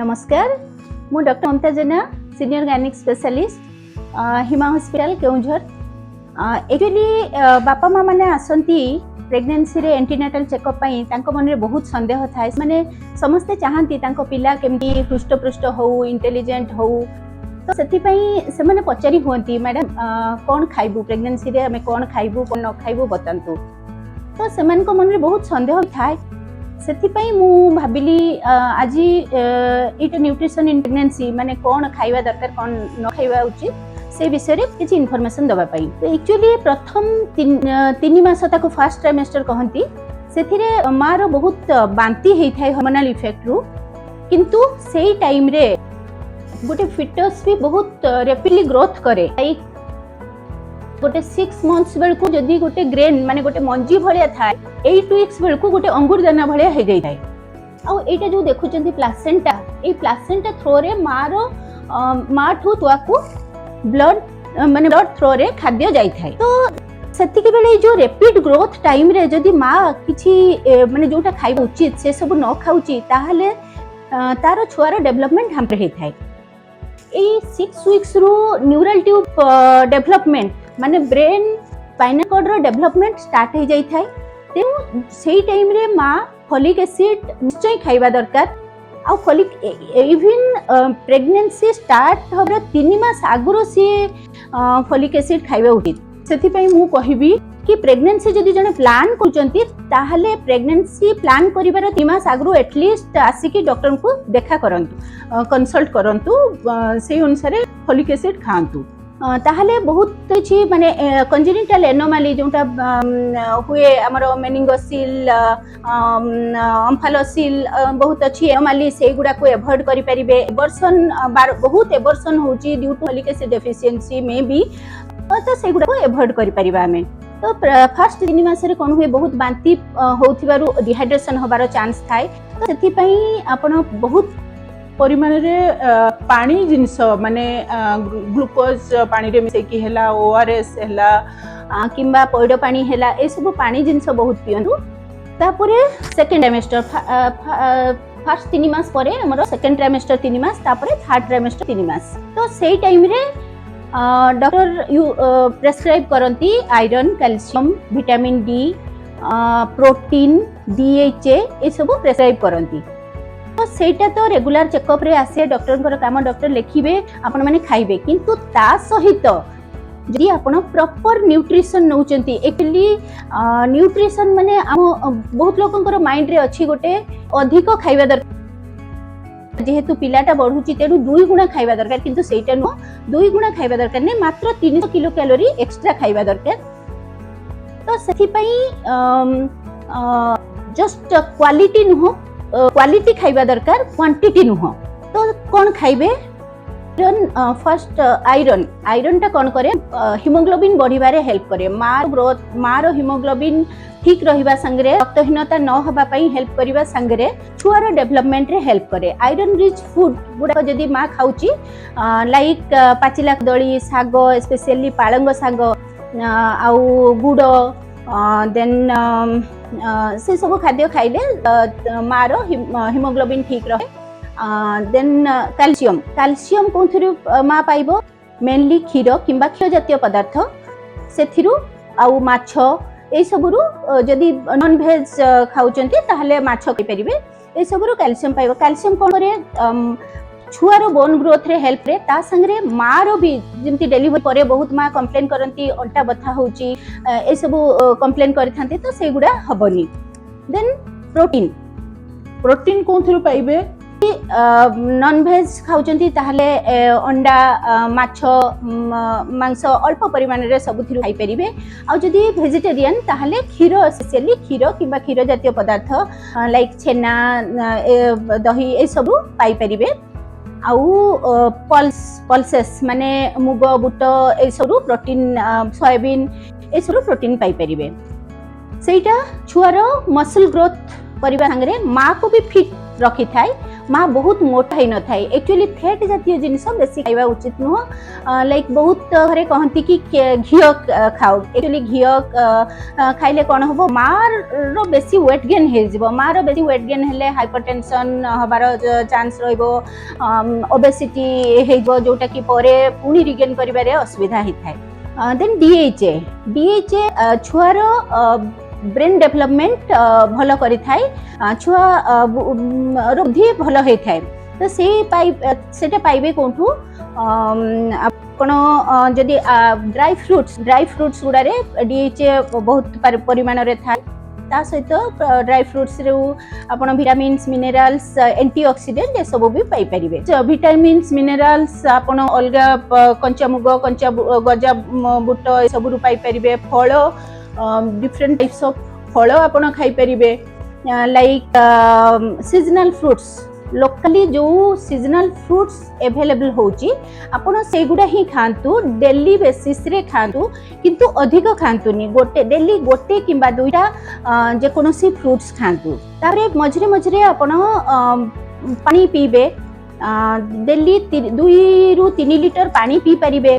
नमस्कार मु डॉक्टर ममता जेना senior gynaec specialist हिमा hospital Keonjhar. Actually बापा माँ मैंने आसती प्रेगनेंसी रे एंटीनेटल चेकअप पाई तांको मन रे बहुत संदेह थाए। माने समस्ते चाहती तांको पिला केमती हृष्टपृष्ट हो इंटेलिजेंट हो, तो सेति पई से माने पचारि होंती मैडम कौन खाइबू प्रेगनेंसी रे हमें कौन खाइबू कौन न खाइबू बतांतु। तो सेमान को मन रे बहुत संदेह थाए। सेथिपाई मु भाबिली आज इट न्यूट्रिशन इन प्रेगनेंसी माने कौन खाइबा दरकार कौन न खाइबा उचित से विषय रे किछि इन्फॉर्मेशन दबा पाई। तो एक्चुअली प्रथम 3 मास ताको फर्स्ट ट्राइमेस्टर कहंती, सेथिरे माँ रो बहुत बांती हेइ थाय हार्मोनल इफेक्ट रु, किंतु सेही टाइम रे गोटे फिटस भी बहुत रैपिडली ग्रोथ करे। लाइक गोटे 6 मंथ्स बेल को जदी गोटे ग्रेन माने गोटे मंजी भलिया थाए 8 वीक्स बेल को गोटे अंगूर दाना भलिया हे जाई थाए। आ एटा जो देखुचंती प्लासेंटा, ए प्लासेंटा थ्रो रे मारो माठू तुआ को ब्लड माने ब्लड थ्रो रे खाद्य जाई थाए। तो सेति के बेले जो रैपिड ग्रोथ टाइम रे जदी माँ किछि माने जोटा खाइबा उचित से सब न खाउची ताहले तारो छुआर डेवलपमेंट हमरे हे थाए। ए 6 वीक्स रो न्यूरल ट्यूब डेवलपमेंट माने ब्रेन स्पाइनल कॉर्ड रो डेवलपमेंट स्टार्ट हो जाई थाए। तेनु सेही टाइम रे माँ फॉलिक एसिड निश्चय खाइबा दरकार। आ फॉलिक इवन प्रेगनेंसी स्टार्ट होबरा 3 मास आगुरो सी फॉलिक एसिड खाइबा उचित। सेति पई मु कहिबी कि प्रेगनेंसी जदि जने प्लान करचंती ताहले प्रेगनेंसी प्लान करिबार 3 मास आगुरो एटलीस्ट आसिकी डॉक्टर को देखा करंतु, कंसल्ट करंतु, सेही अनुसार फॉलिक एसिड खांतु। ताहले बहुत किछि माने कंजेनिटल एनोमाली जोटा हुए हमरो मेनिंगोसिल अम्फालोसिल बहुत अच्छी एनोमाली से गुडा को अवॉइड करि परिबे। एबर्सन बहुत एबर्सन होची due to folic acid deficiency में भी, तो से गुडा को अवॉइड करि परिबा हमें। तो फर्स्ट 3 मास रे कोन हुए बहुत बांती होथिबारु डिहाइड्रेशन होबारो चांस थाए। तो सेति पई आपण बहुत परिमाण रे पानी जिनस माने ग्लूकोज पानी रे मिसे की हैला, ओआरएस हैला किंबा पैडो पानी हैला, ए सब पानी जिनस बहुत पियंतु। तापरे सेकंड ट्राइमेस्टर फर्स्ट 3 मास परे हमरो सेकंड ट्राइमेस्टर 3 मास, तापरे थर्ड ट्राइमेस्टर 3 मास। तो सेही टाइम रे डॉक्टर प्रेस्क्राइब करंती iron, calcium, vitamin D, protein, DHA ए सब प्रेस्क्राइब करंती। तो सेटा तो रेगुलर चेकअप रे आसे डॉक्टर काम डॉक्टर लिखिबे आपण माने खाइबे, किंतु ता सहित जदि आपण प्रॉपर न्यूट्रिशन नउचंती। एक्चुअली न्यूट्रिशन माने बहुत लोकंकर माइंड रे अछि गोटे अधिक खाइबा दरकार, जेहेतु पिलाटा बढ़ुची तेनु 2 गुणा खाइबा दरकार, किंतु सेटा नो 2 गुणा खाइबा दरकार नै, मात्र 300 किलो कैलोरी एक्स्ट्रा खाइबा दरकार। तो सेथि पई जस्ट क्वालिटी नुह, क्वालिटी खाइबा दरकार, क्वांटिटी नुह। तो कौन खाइबे? फर्स्ट आयरन, आयरन टा कौन करे? हिमोग्लोबिन बढ़िबारे हेल्प करे। मार ग्रोथ, मार हिमोग्लोबिन ठीक रहिबा संगरे रक्तहीनता न होबा पई हेल्प करिबा संगरे छुआर डेवलपमेंट रे हेल्प करे। आयरन रिच फूड गुडा जदी माँ खाउची लाइक पाचिला कदली, साग, स्पेशली पालंग साग, आउ गुड़, देन से सब खाद्य खाइले मारो हिमोग्लोबिन ठीक रहे। देन कैल्शियम, कैल्शियम कोथुरु माँ पाइबो? मेनली क्षीर किंबा क्षीर जातीय पदार्थ सेथिरु, आउ माछ ए सबरु जदी नॉन वेज खाउचंती ताहले माछ खाइ परिबे। ए सबरु कैल्शियम पाइबो। कैल्शियम कोन करे? छुआरो बोन ग्रोथ रे हेल्प रे, ता संगरे मारो भी जेमती डिलीवरी परे बहुत माँ कंप्लेन करंती अंटा बथा होची, ए सब कंप्लेन करथांती, तो से गुडा हबनी। देन प्रोटीन, प्रोटीन कोन थरु पाइबे? नॉन वेज खाउचंती ताहले अंडा, माछ, मांस अल्प परिमाण रे सब थिरु खाइ परिबे। आ जदी वेजिटेरियन ताहले क्षीर, स्पेशली क्षीर किंबा क्षीर जातीय पदार्थ लाइक छेना, दही ए सब पाइ परिबे। आउ पल्सेस माने मुग, बुट ए सब प्रोटीन, सोयाबीन ए सब प्रोटीन पाइ परिबे। सेटा छुआर मसल ग्रोथ करिबा संगरे माँ को भी फिट रखी थाए माँ बहुत मोटा ही न थाए एक्चुअली फैट जातीय जिनिस बेसी खाइबा उचित नुह लाइक बहुत घरे कहती कि घी खाओ एक्चुअली घी खाइले कौन हम माँ रो बेसी वेट गेन हो माँ रो बेसी वेट गेन हेले हाइपरटेंशन हबार चांस रहिबो ओबेसिटी हो जोटा कि परे पुणी रिगेन करिबारे असुविधा ही थाए देन डीएचए छुआर ब्रेन डेभलपमेंट भल करि थाए छुआ वृद्धि भल होई थाए तो सेटा पाइबे कोठू आपण जदि ड्राई फ्रूट्स गुड़ारे डीएचए बहुत परिमाण रे थाए ता सहित ड्राई फ्रूट्स रे आपण विटामिन्स मिनरल्स एंटीऑक्सीडेंट ये सब भी पाई परिबे विटामिन्स मिनरल्स आपण अलगा कंचा मुग कंचा गजा बुट ए सब रु पाई परिबे फल डिफरेंट टाइप्स ऑफ फल आपण खाई परिबे लाइक सीजनल फ्रूट्स लोकली जो सीजनल फ्रूट्स अवेलेबल होची आपण सेगुडा ही खांतु डेली बेसिस रे खांतु किंतु अधिक खांतुनी गोटे डेली गोटे किंबा दुईटा जे कोनोसी फ्रूट्स खांतु तारे मझरे मझरे आपण पानी पीबे डेली 2 ରୁ 3 लिटर पानी पी परिबे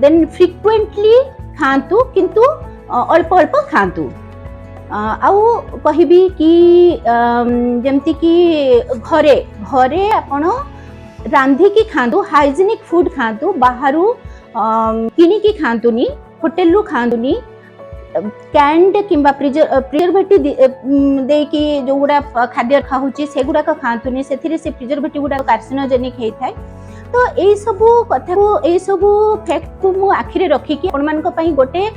देन फ्रीक्वेंटली खांतु किंतु अल्प अल्प खांतु आउ कहबी कि जमती कि घरे घरे आपण रांधी की खांतु हाइजीनिक फूड खांतु बाहरु किनी की खांतुनी होटल रु खांतुनी कैंड किंबा प्रिजर्वेटिव दे कि जो गुडा खाद्य खाउची से गुडा का खांतुनी सेथिरे से प्रिजर्वेटिव गुडा कार्सिनोजेनिक हेइ थाए तो यही सब कथा को यही सब फैक्ट को मु आखिरे रखी कि अपन मान को पई गोटे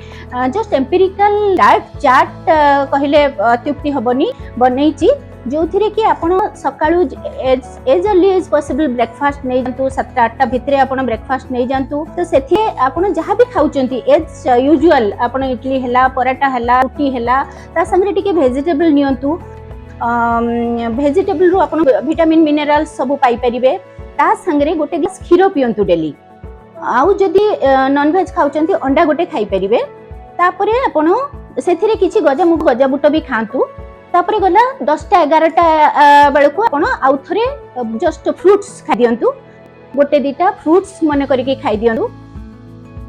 जस्ट एम्पिरिकल डाइट चार्ट कहले अत्युक्ति हबनी बनैची जो थिरे कि आपण सकाळू as early as possible breakfast नै जानतु 7-8 भितरे आपण ब्रेकफास्ट नै जानतु तो सेथे आपण जहां भी खाउचंती एज यूजुअल आपण इडली हैला पराठा हैला रोटी हैला ता संगे टिके वेजिटेबल नियंतु वेजिटेबल रु आपण विटामिन मिनरल्स सब पाई परिबे ता संगे गोटे ग्लास क्षीर पियंतु डेली आउ जदि नॉन वेज खाउचंती अंडा गोटे खाई परिबे तापरे आपण सेथिरे किछि गजा मुग गजा बुट भी खांतु तापरे गला 10टा 11टा बेलको आपण आउ थरे जस्ट फ्रूट्स खाइ दियंतु गोटे दीटा फ्रूट्स मन करके खाइ दियंतु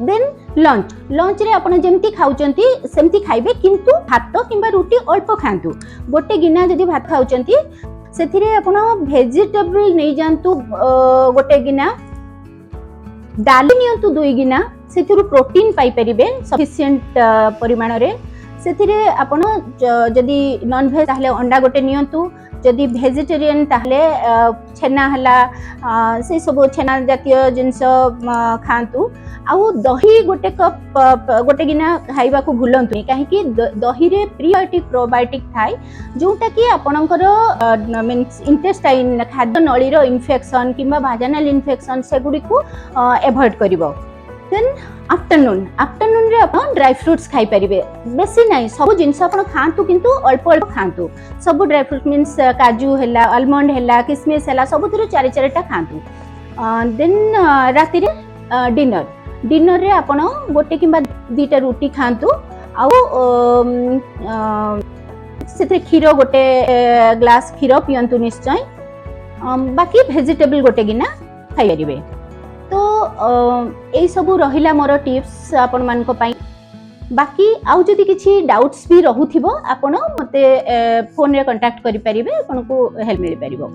देन लंच रे आपण जेमती खाउचंती सेमती खाइबे किंतु भात किंबा रोटी अल्प खांतु गोटे गिना जदि भात खाउचंती सेथिरे आपण वेजिटेबल नै जानतु गोटे गिना डाली नियंतु 2 गिना सेथिरु प्रोटीन पाई परिबे सफिशिएंट परिमाण रे सेथिरे आपण जदि नॉन वेज ताहले अंडा गोटे नियंतु जदि वेजिटेरियन ताहले छेना हला से सब छेना जातीय जिंस खांतु आउ दही गोटे कप गोटे गिना खाइबा को भूलंतु काहे कि दही रे प्रीबायोटिक प्रोबायोटिक थाए जोटा कि आपणकर मींस इंटेस्टाइन खाद्य नळी रो इन्फेक्शन किंबा भाजानल इन्फेक्शन सेगुडी को अवॉइड करिवो देन आफ्टरनून रे आपण ड्राई फ्रूट्स खाई परिबे बेसी नाही सब जिंस आपण खांतु किंतु अल्प अल्प खांतु सब ड्राई फ्रूट मींस काजू हैला आलमंड हैला किशमिश हैला सब थरो 4-4टा खांतु देन राति रे डिनर रे आपण गोटे किंबा 2टा रोटी खांतु आउ सेते क्षीर गोटे ग्लास क्षीर पियंतु निश्चय बाकी वेजिटेबल गोटे गिना खाई परिबे तो यही सब रहिला मोर टिप्स आपण मान को पाई बाकी आउ जदि किछि डाउट्स भी रहुथिबो आपण मते फोन रे कांटेक्ट करि परिबे आपण को हेल्प मिल परिबो।